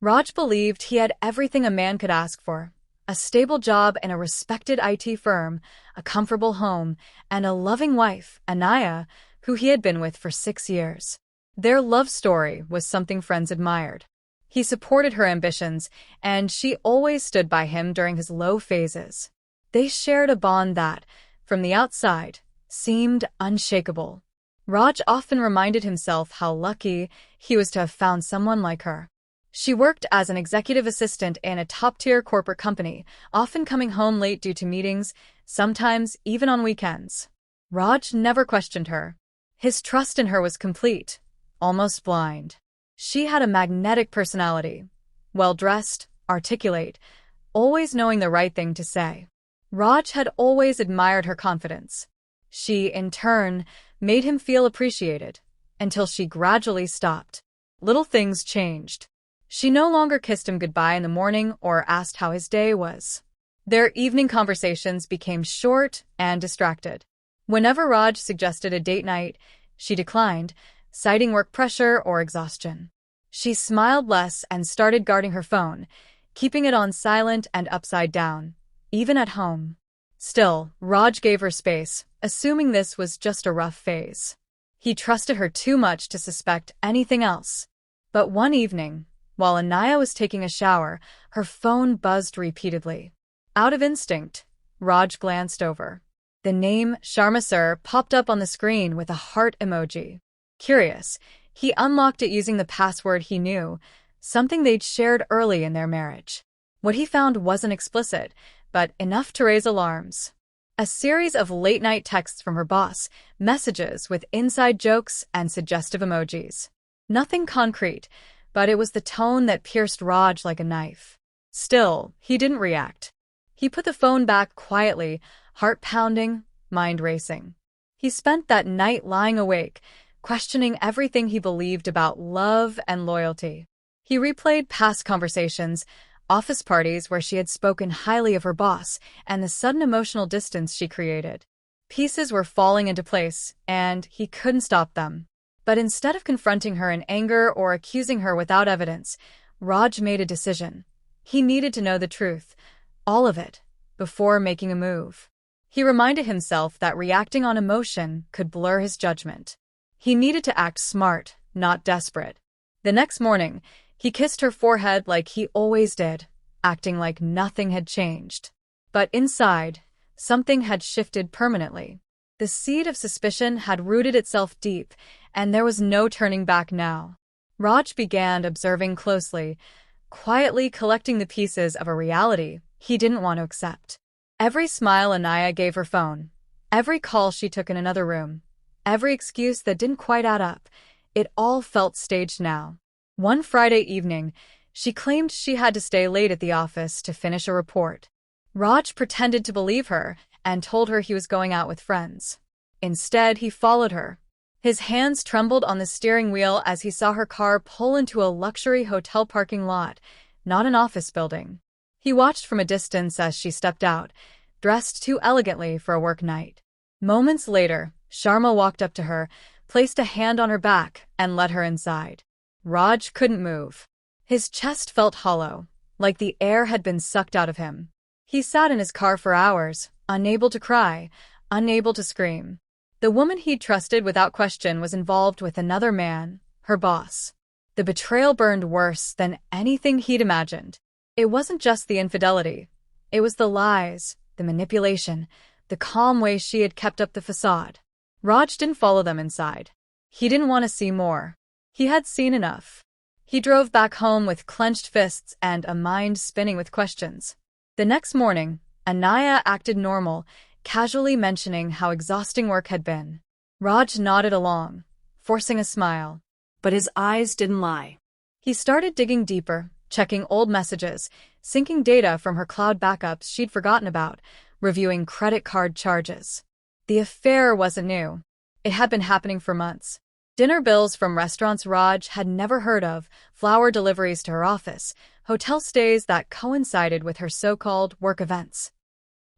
Raj believed he had everything a man could ask for: a stable job in a respected IT firm, a comfortable home, and a loving wife, Anaya, who he had been with for 6 years. Their love story was something friends admired. He supported her ambitions, and she always stood by him during his low phases. They shared a bond that, from the outside, seemed unshakable. Raj often reminded himself how lucky he was to have found someone like her. She worked as an executive assistant in a top-tier corporate company, often coming home late due to meetings, sometimes even on weekends. Raj never questioned her. His trust in her was complete, almost blind. She had a magnetic personality, well-dressed, articulate, always knowing the right thing to say. Raj had always admired her confidence. She, in turn, made him feel appreciated, until she gradually stopped. Little things changed. She no longer kissed him goodbye in the morning or asked how his day was. Their evening conversations became short and distracted. Whenever Raj suggested a date night, she declined, citing work pressure or exhaustion. She smiled less and started guarding her phone, keeping it on silent and upside down, even at home. Still, Raj gave her space, assuming this was just a rough phase. He trusted her too much to suspect anything else. But one evening, while Anaya was taking a shower, her phone buzzed repeatedly. Out of instinct, Raj glanced over. The name Sharma Sir popped up on the screen with a heart emoji. Curious, he unlocked it using the password he knew, something they'd shared early in their marriage. What he found wasn't explicit, but enough to raise alarms. A series of late-night texts from her boss, messages with inside jokes and suggestive emojis. Nothing concrete, but it was the tone that pierced Raj like a knife. Still, he didn't react. He put the phone back quietly, heart pounding, mind racing. He spent that night lying awake, questioning everything he believed about love and loyalty. He replayed past conversations, office parties where she had spoken highly of her boss, and the sudden emotional distance she created. Pieces were falling into place, and he couldn't stop them. But instead of confronting her in anger or accusing her without evidence, Raj made a decision. He needed to know the truth, all of it, before making a move. He reminded himself that reacting on emotion could blur his judgment. He needed to act smart, not desperate. The next morning, he kissed her forehead like he always did, acting like nothing had changed. But inside, something had shifted permanently. The seed of suspicion had rooted itself deep, and there was no turning back now. Raj began observing closely, quietly collecting the pieces of a reality he didn't want to accept. Every smile Anaya gave her phone, every call she took in another room, every excuse that didn't quite add up, it all felt staged now. One Friday evening, she claimed she had to stay late at the office to finish a report. Raj pretended to believe her and told her he was going out with friends. Instead, he followed her. His hands trembled on the steering wheel as he saw her car pull into a luxury hotel parking lot, not an office building. He watched from a distance as she stepped out, dressed too elegantly for a work night. Moments later, Sharma walked up to her, placed a hand on her back, and led her inside. Raj couldn't move. His chest felt hollow, like the air had been sucked out of him. He sat in his car for hours, unable to cry, unable to scream. The woman he'd trusted without question was involved with another man, her boss. The betrayal burned worse than anything he'd imagined. It wasn't just the infidelity. It was the lies, the manipulation, the calm way she had kept up the facade. Raj didn't follow them inside. He didn't want to see more. He had seen enough. He drove back home with clenched fists and a mind spinning with questions. The next morning, Anaya acted normal, casually mentioning how exhausting work had been. Raj nodded along, forcing a smile. But his eyes didn't lie. He started digging deeper, checking old messages, syncing data from her cloud backups she'd forgotten about, reviewing credit card charges. The affair wasn't new. It had been happening for months. Dinner bills from restaurants Raj had never heard of, flower deliveries to her office, hotel stays that coincided with her so-called work events.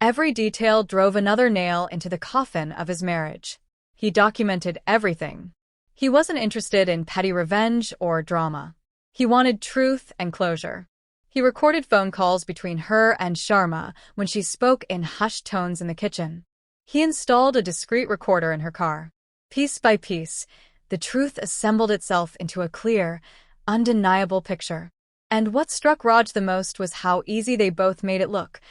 Every detail drove another nail into the coffin of his marriage. He documented everything. He wasn't interested in petty revenge or drama. He wanted truth and closure. He recorded phone calls between her and Sharma when she spoke in hushed tones in the kitchen. He installed a discreet recorder in her car. Piece by piece, the truth assembled itself into a clear, undeniable picture. And what struck Raj the most was how easy they both made it look,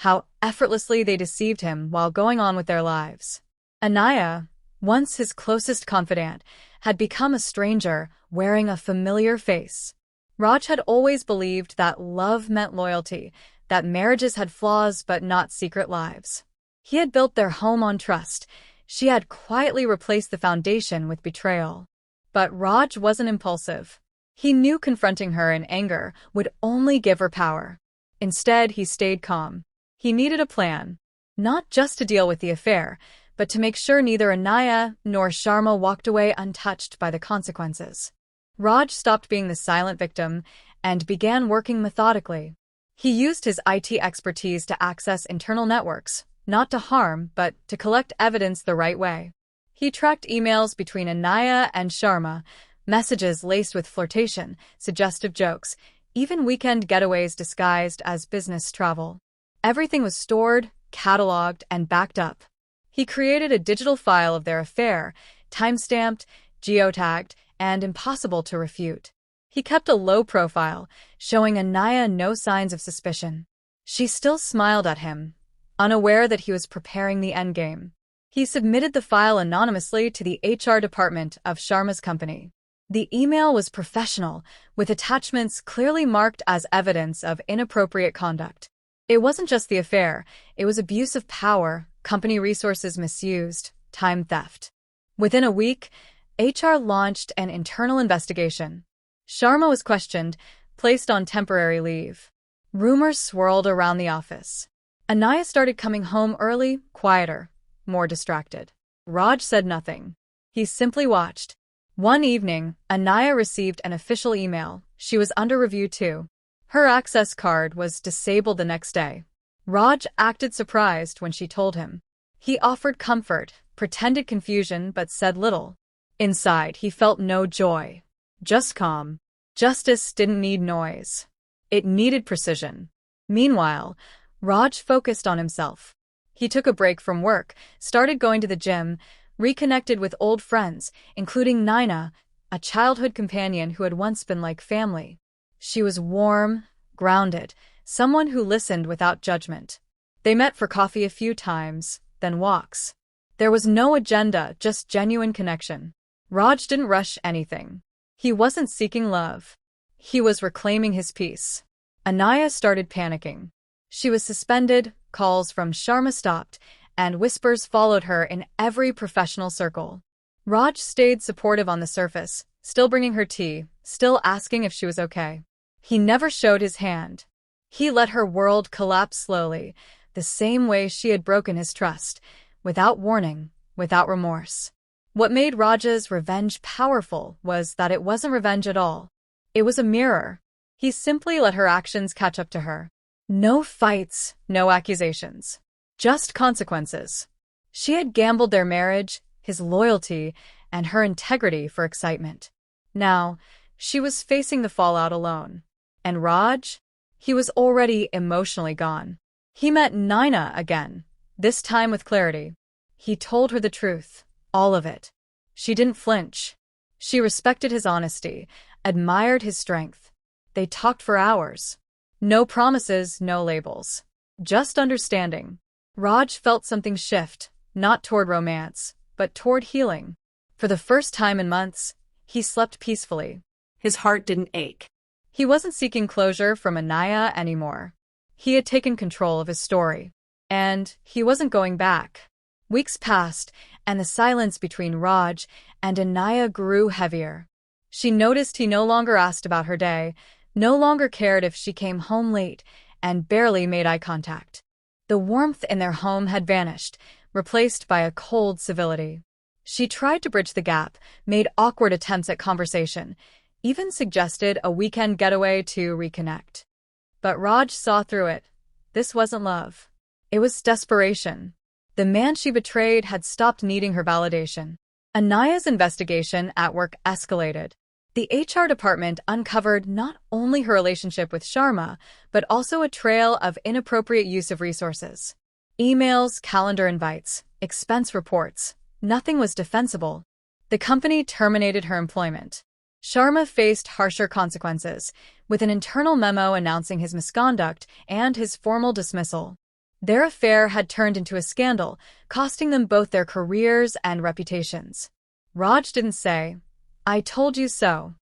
how effortlessly they deceived him while going on with their lives. Anaya, once his closest confidant, had become a stranger wearing a familiar face. Raj had always believed that love meant loyalty, that marriages had flaws but not secret lives. He had built their home on trust. She had quietly replaced the foundation with betrayal. But Raj wasn't impulsive. He knew confronting her in anger would only give her power. Instead, he stayed calm. He needed a plan, not just to deal with the affair, but to make sure neither Anaya nor Sharma walked away untouched by the consequences. Raj stopped being the silent victim and began working methodically. He used his IT expertise to access internal networks, not to harm, but to collect evidence the right way. He tracked emails between Anaya and Sharma, messages laced with flirtation, suggestive jokes, even weekend getaways disguised as business travel. Everything was stored, cataloged, and backed up. He created a digital file of their affair, time-stamped, geotagged, and impossible to refute. He kept a low profile, showing Anaya no signs of suspicion. She still smiled at him, unaware that he was preparing the endgame. He submitted the file anonymously to the HR department of Sharma's company. The email was professional, with attachments clearly marked as evidence of inappropriate conduct. It wasn't just the affair, it was abuse of power, company resources misused, time theft. Within a week, HR launched an internal investigation. Sharma was questioned, placed on temporary leave. Rumors swirled around the office. Anaya started coming home early, quieter, more distracted. Raj said nothing. He simply watched. One evening, Anaya received an official email. She was under review too. Her access card was disabled the next day. Raj acted surprised when she told him. He offered comfort, pretended confusion, but said little. Inside, he felt no joy. Just calm. Justice didn't need noise. It needed precision. Meanwhile, Raj focused on himself. He took a break from work, started going to the gym, reconnected with old friends, including Naina, a childhood companion who had once been like family. She was warm, grounded, someone who listened without judgment. They met for coffee a few times, then walks. There was no agenda, just genuine connection. Raj didn't rush anything. He wasn't seeking love. He was reclaiming his peace. Anaya started panicking. She was suspended, calls from Sharma stopped, and whispers followed her in every professional circle. Raj stayed supportive on the surface, still bringing her tea, still asking if she was okay. He never showed his hand. He let her world collapse slowly, the same way she had broken his trust, without warning, without remorse. What made Raj's revenge powerful was that it wasn't revenge at all. It was a mirror. He simply let her actions catch up to her. No fights, no accusations. Just consequences. She had gambled their marriage, his loyalty, and her integrity for excitement. Now, she was facing the fallout alone. And Raj? He was already emotionally gone. He met Naina again, this time with clarity. He told her the truth, all of it. She didn't flinch. She respected his honesty, admired his strength. They talked for hours. No promises, no labels. Just understanding. Raj felt something shift, not toward romance, but toward healing. For the first time in months, he slept peacefully. His heart didn't ache. He wasn't seeking closure from Anaya anymore. He had taken control of his story. And he wasn't going back. Weeks passed, and the silence between Raj and Anaya grew heavier. She noticed he no longer asked about her day, no longer cared if she came home late, and barely made eye contact. The warmth in their home had vanished, replaced by a cold civility. She tried to bridge the gap, made awkward attempts at conversation, even suggested a weekend getaway to reconnect. But Raj saw through it. This wasn't love. It was desperation. The man she betrayed had stopped needing her validation. Anaya's investigation at work escalated. The HR department uncovered not only her relationship with Sharma, but also a trail of inappropriate use of resources. Emails, calendar invites, expense reports. Nothing was defensible. The company terminated her employment. Sharma faced harsher consequences, with an internal memo announcing his misconduct and his formal dismissal. Their affair had turned into a scandal, costing them both their careers and reputations. Raj didn't say, "I told you so."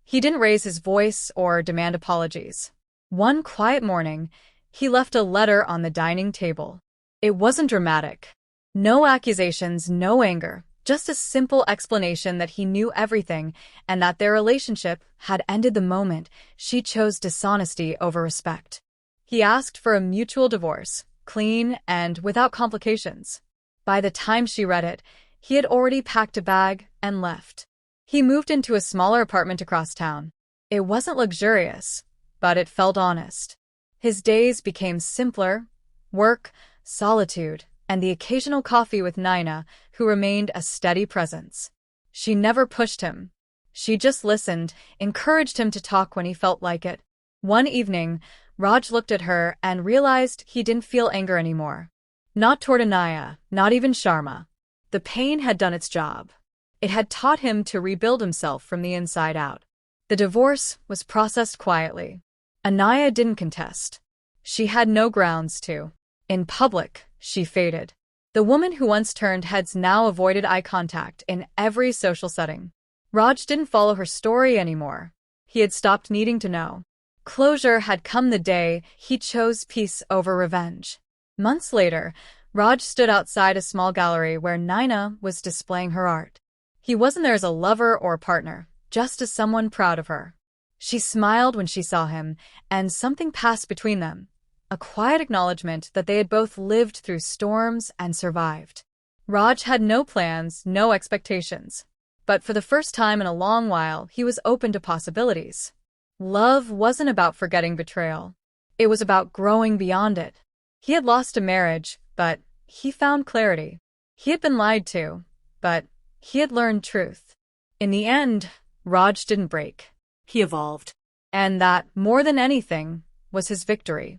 He didn't raise his voice or demand apologies. One quiet morning, he left a letter on the dining table. It wasn't dramatic. No accusations, no anger, just a simple explanation that he knew everything and that their relationship had ended the moment she chose dishonesty over respect. He asked for a mutual divorce, clean and without complications. By the time she read it, he had already packed a bag and left. He moved into a smaller apartment across town. It wasn't luxurious, but it felt honest. His days became simpler: work, solitude, and the occasional coffee with Naina, who remained a steady presence. She never pushed him. She just listened, encouraged him to talk when he felt like it. One evening, Raj looked at her and realized he didn't feel anger anymore. Not toward Anaya, not even Sharma. The pain had done its job. It had taught him to rebuild himself from the inside out. The divorce was processed quietly. Anaya didn't contest. She had no grounds to. In public, she faded. The woman who once turned heads now avoided eye contact in every social setting. Raj didn't follow her story anymore. He had stopped needing to know. Closure had come the day he chose peace over revenge. Months later, Raj stood outside a small gallery where Naina was displaying her art. He wasn't there as a lover or partner, just as someone proud of her. She smiled when she saw him, and something passed between them. A quiet acknowledgement that they had both lived through storms and survived. Raj had no plans, no expectations. But for the first time in a long while, he was open to possibilities. Love wasn't about forgetting betrayal. It was about growing beyond it. He had lost a marriage, but he found clarity. He had been lied to, but he had learned truth. In the end, Raj didn't break. He evolved. And that, more than anything, was his victory.